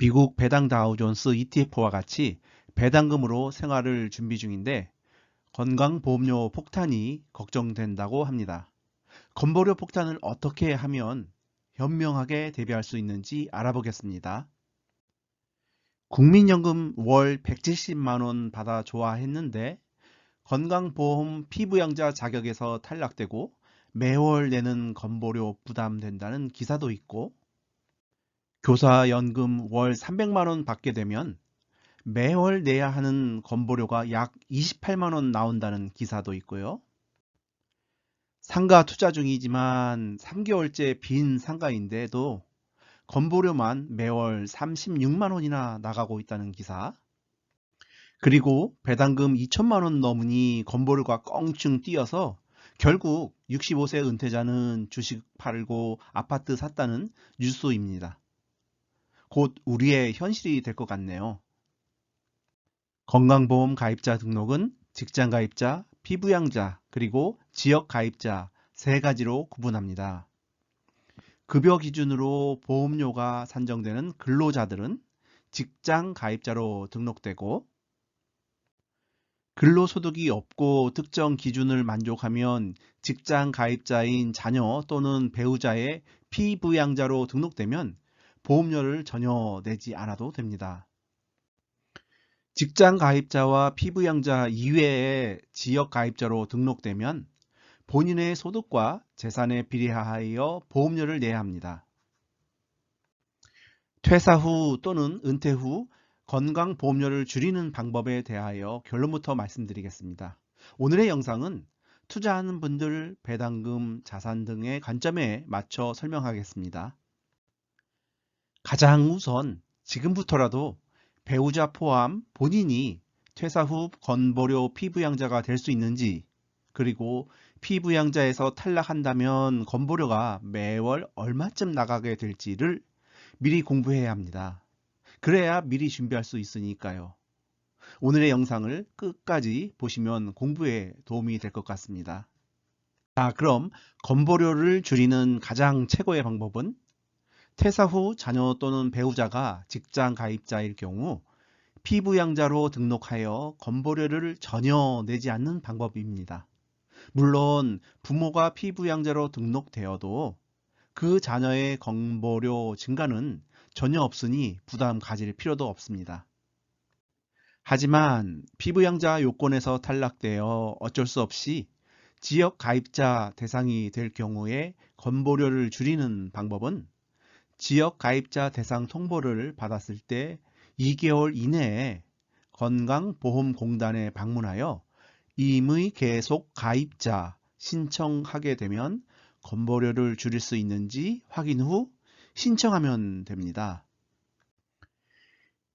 미국 배당 다우존스 ETF와 같이 배당금으로 생활을 준비 중인데 건강보험료 폭탄이 걱정된다고 합니다. 건보료 폭탄을 어떻게 하면 현명하게 대비할 수 있는지 알아보겠습니다. 국민연금 월 170만 원 받아 좋아했는데 건강보험 피부양자 자격에서 탈락되고 매월 내는 건보료 부담된다는 기사도 있고, 교사연금 월 300만 원 받게 되면 매월 내야 하는 건보료가 약 28만 원 나온다는 기사도 있고요. 상가 투자 중이지만 3개월째 빈 상가인데도 건보료만 매월 36만 원이나 나가고 있다는 기사, 그리고 배당금 2천만 원 넘으니 건보료가 껑충 뛰어서 결국 65세 은퇴자는 주식 팔고 아파트 샀다는 뉴스입니다. 곧 우리의 현실이 될 것 같네요. 건강보험 가입자 등록은 직장 가입자, 피부양자, 그리고 지역 가입자 세 가지로 구분합니다. 급여 기준으로 보험료가 산정되는 근로자들은 직장 가입자로 등록되고, 근로소득이 없고 특정 기준을 만족하면 직장 가입자인 자녀 또는 배우자의 피부양자로 등록되면 보험료를 전혀 내지 않아도 됩니다. 직장 가입자와 피부양자 이외에 지역 가입자로 등록되면 본인의 소득과 재산에 비례하여 보험료를 내야 합니다. 퇴사 후 또는 은퇴 후 건강보험료를 줄이는 방법에 대하여 결론부터 말씀드리겠습니다. 오늘의 영상은 투자하는 분들, 배당금, 자산 등의 관점에 맞춰 설명하겠습니다. 가장 우선 지금부터라도 배우자 포함 본인이 퇴사 후 건보료 피부양자가 될 수 있는지, 그리고 피부양자에서 탈락한다면 건보료가 매월 얼마쯤 나가게 될지를 미리 공부해야 합니다. 그래야 미리 준비할 수 있으니까요. 오늘의 영상을 끝까지 보시면 공부에 도움이 될 것 같습니다. 자, 그럼 건보료를 줄이는 가장 최고의 방법은 퇴사 후 자녀 또는 배우자가 직장 가입자일 경우 피부양자로 등록하여 건보료를 전혀 내지 않는 방법입니다. 물론 부모가 피부양자로 등록되어도 그 자녀의 건보료 증가는 전혀 없으니 부담 가질 필요도 없습니다. 하지만 피부양자 요건에서 탈락되어 어쩔 수 없이 지역 가입자 대상이 될 경우에 건보료를 줄이는 방법은 지역 가입자 대상 통보를 받았을 때 2개월 이내에 건강보험공단에 방문하여 임의 계속 가입자 신청하게 되면 건보료를 줄일 수 있는지 확인 후 신청하면 됩니다.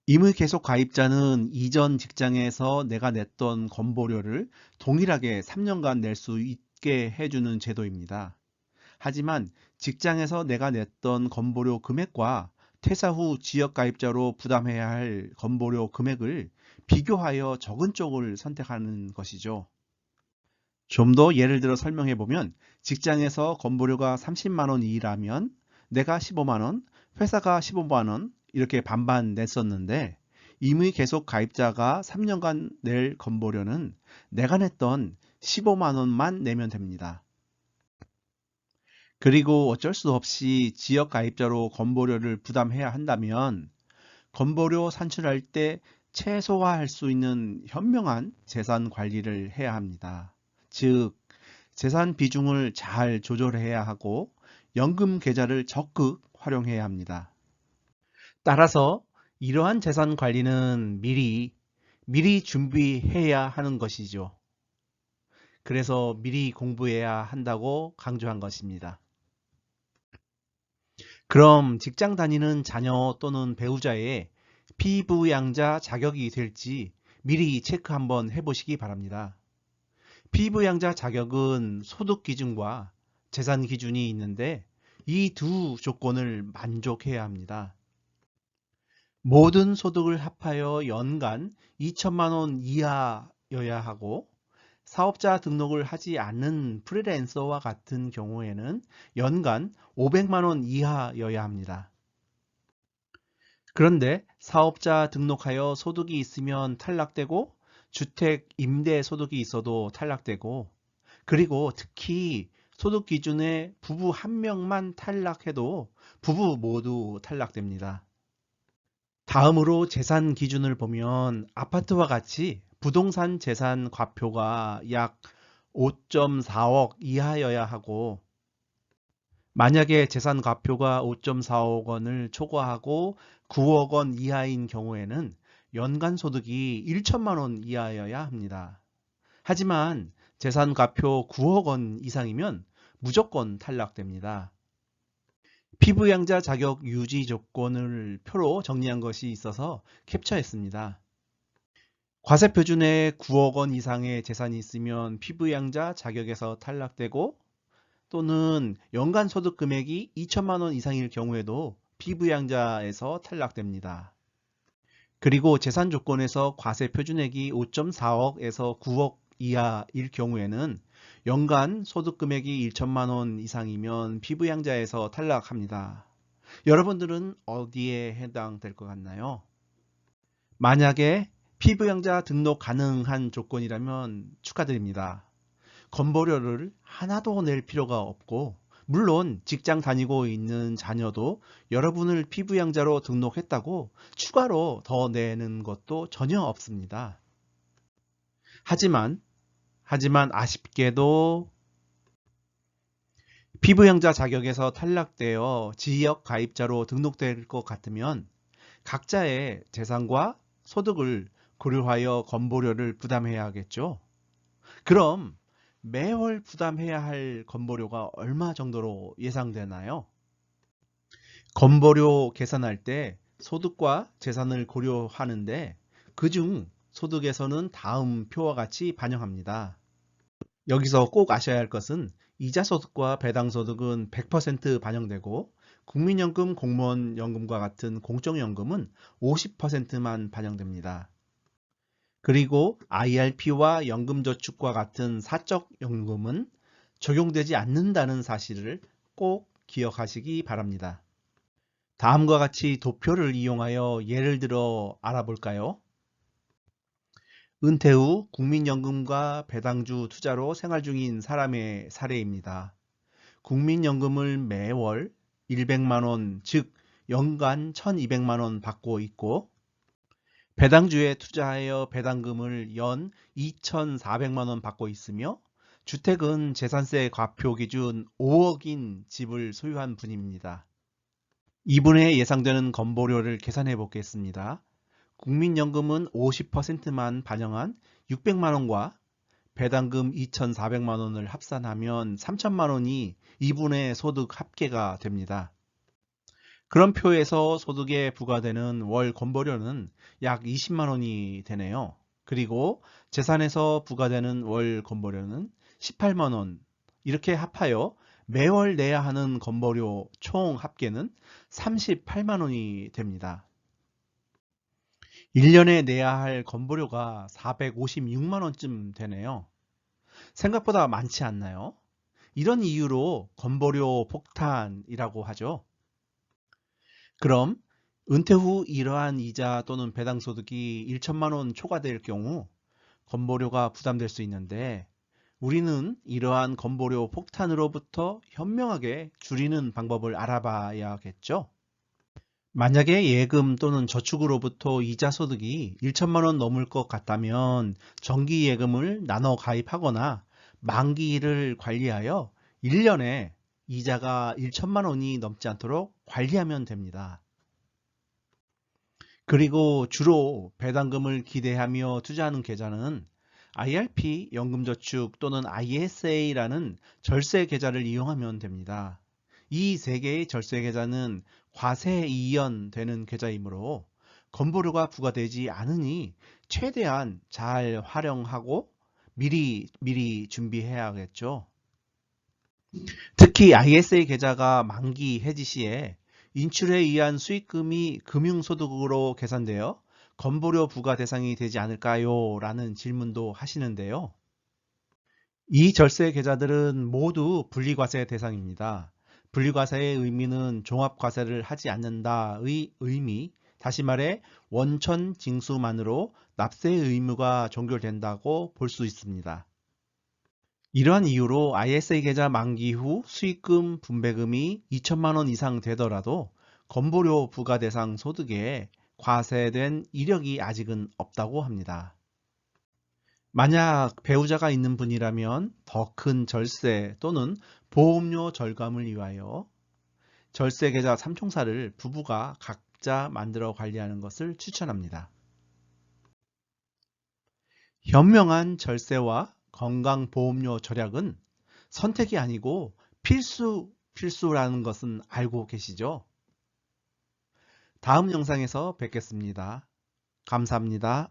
임의 계속 가입자는 이전 직장에서 내가 냈던 건보료를 동일하게 3년간 낼 수 있게 해주는 제도입니다. 하지만 직장에서 내가 냈던 건보료 금액과 퇴사 후 지역가입자로 부담해야 할 건보료 금액을 비교하여 적은 쪽을 선택하는 것이죠. 좀 더 예를 들어 설명해 보면 직장에서 건보료가 30만 원이라면 내가 15만 원, 회사가 15만 원 이렇게 반반 냈었는데 임의 계속 가입자가 3년간 낼 건보료는 내가 냈던 15만 원만 내면 됩니다. 그리고 어쩔 수 없이 지역 가입자로 건보료를 부담해야 한다면 건보료 산출할 때 최소화할 수 있는 현명한 재산 관리를 해야 합니다. 즉, 재산 비중을 잘 조절해야 하고 연금 계좌를 적극 활용해야 합니다. 따라서 이러한 재산 관리는 미리 준비해야 하는 것이죠. 그래서 미리 공부해야 한다고 강조한 것입니다. 그럼 직장 다니는 자녀 또는 배우자의 피부양자 자격이 될지 미리 체크 한번 해보시기 바랍니다. 피부양자 자격은 소득 기준과 재산 기준이 있는데 이 두 조건을 만족해야 합니다. 모든 소득을 합하여 연간 2천만 원 이하여야 하고 사업자 등록을 하지 않는 프리랜서와 같은 경우에는 연간 500만 원 이하여야 합니다. 그런데 사업자 등록하여 소득이 있으면 탈락되고 주택 임대 소득이 있어도 탈락되고 그리고 특히 소득 기준에 부부 한 명만 탈락해도 부부 모두 탈락됩니다. 다음으로 재산 기준을 보면 아파트와 같이 부동산 재산 과표가 약 5.4억 이하여야 하고 만약에 재산 과표가 5.4억 원을 초과하고 9억 원 이하인 경우에는 연간 소득이 1천만 원 이하여야 합니다. 하지만 재산 과표 9억 원 이상이면 무조건 탈락됩니다. 피부양자 자격 유지 조건을 표로 정리한 것이 있어서 캡처했습니다. 과세표준에 9억 원 이상의 재산이 있으면 피부양자 자격에서 탈락되고 또는 연간 소득 금액이 2천만 원 이상일 경우에도 피부양자에서 탈락됩니다. 그리고 재산 조건에서 과세 표준액이 5.4억에서 9억 이하일 경우에는 연간 소득 금액이 1천만 원 이상이면 피부양자에서 탈락합니다. 여러분들은 어디에 해당될 것 같나요? 만약에 피부양자 등록 가능한 조건이라면 축하드립니다. 건보료를 하나도 낼 필요가 없고 물론 직장 다니고 있는 자녀도 여러분을 피부양자로 등록했다고 추가로 더 내는 것도 전혀 없습니다. 하지만 아쉽게도 피부양자 자격에서 탈락되어 지역 가입자로 등록될 것 같으면 각자의 재산과 소득을 고려하여 건보료를 부담해야겠죠. 그럼 매월 부담해야 할 건보료가 얼마 정도로 예상되나요? 건보료 계산할 때 소득과 재산을 고려하는데 그중 소득에서는 다음 표와 같이 반영합니다. 여기서 꼭 아셔야 할 것은 이자소득과 배당소득은 100% 반영되고 국민연금, 공무원연금과 같은 공적연금은 50%만 반영됩니다. 그리고 IRP와 연금저축과 같은 사적연금은 적용되지 않는다는 사실을 꼭 기억하시기 바랍니다. 다음과 같이 도표를 이용하여 예를 들어 알아볼까요? 은퇴 후 국민연금과 배당주 투자로 생활 중인 사람의 사례입니다. 국민연금을 매월 100만 원, 즉 연간 1200만 원 받고 있고 배당주에 투자하여 배당금을 연 2,400만 원 받고 있으며 주택은 재산세 과표 기준 5억인 집을 소유한 분입니다. 이분의 예상되는 건보료를 계산해 보겠습니다. 국민연금은 50%만 반영한 600만 원과 배당금 2,400만 원을 합산하면 3천만 원이 이분의 소득 합계가 됩니다. 그런 표에서 소득에 부과되는 월 건보료는 약 20만 원이 되네요. 그리고 재산에서 부과되는 월 건보료는 18만 원. 이렇게 합하여 매월 내야 하는 건보료 총 합계는 38만 원이 됩니다. 1년에 내야 할 건보료가 456만 원쯤 되네요. 생각보다 많지 않나요? 이런 이유로 건보료 폭탄이라고 하죠. 그럼 은퇴 후 이러한 이자 또는 배당소득이 1천만 원 초과될 경우 건보료가 부담될 수 있는데 우리는 이러한 건보료 폭탄으로부터 현명하게 줄이는 방법을 알아봐야겠죠. 만약에 예금 또는 저축으로부터 이자 소득이 1천만 원 넘을 것 같다면 정기예금을 나눠 가입하거나 만기를 관리하여 1년에 이자가 1천만 원이 넘지 않도록 관리하면 됩니다. 그리고 주로 배당금을 기대하며 투자하는 계좌는 IRP, 연금저축 또는 ISA라는 절세 계좌를 이용하면 됩니다. 이 세 개의 절세 계좌는 과세 이연되는 계좌이므로 건보료가 부과되지 않으니 최대한 잘 활용하고 미리 준비해야겠죠. 특히 ISA 계좌가 만기 해지 시에 인출에 의한 수익금이 금융소득으로 계산되어 건보료 부과 대상이 되지 않을까요? 라는 질문도 하시는데요. 이 절세 계좌들은 모두 분리과세 대상입니다. 분리과세의 의미는 종합과세를 하지 않는다의 의미 다시 말해 원천 징수만으로 납세 의무가 종결된다고 볼 수 있습니다. 이러한 이유로 ISA 계좌 만기 후 수익금 분배금이 2천만 원 이상 되더라도 건보료 부과 대상 소득에 과세된 이력이 아직은 없다고 합니다. 만약 배우자가 있는 분이라면 더 큰 절세 또는 보험료 절감을 위하여 절세 계좌 3총사를 부부가 각자 만들어 관리하는 것을 추천합니다. 현명한 절세와 건강보험료 절약은 선택이 아니고 필수라는 것은 알고 계시죠? 다음 영상에서 뵙겠습니다. 감사합니다.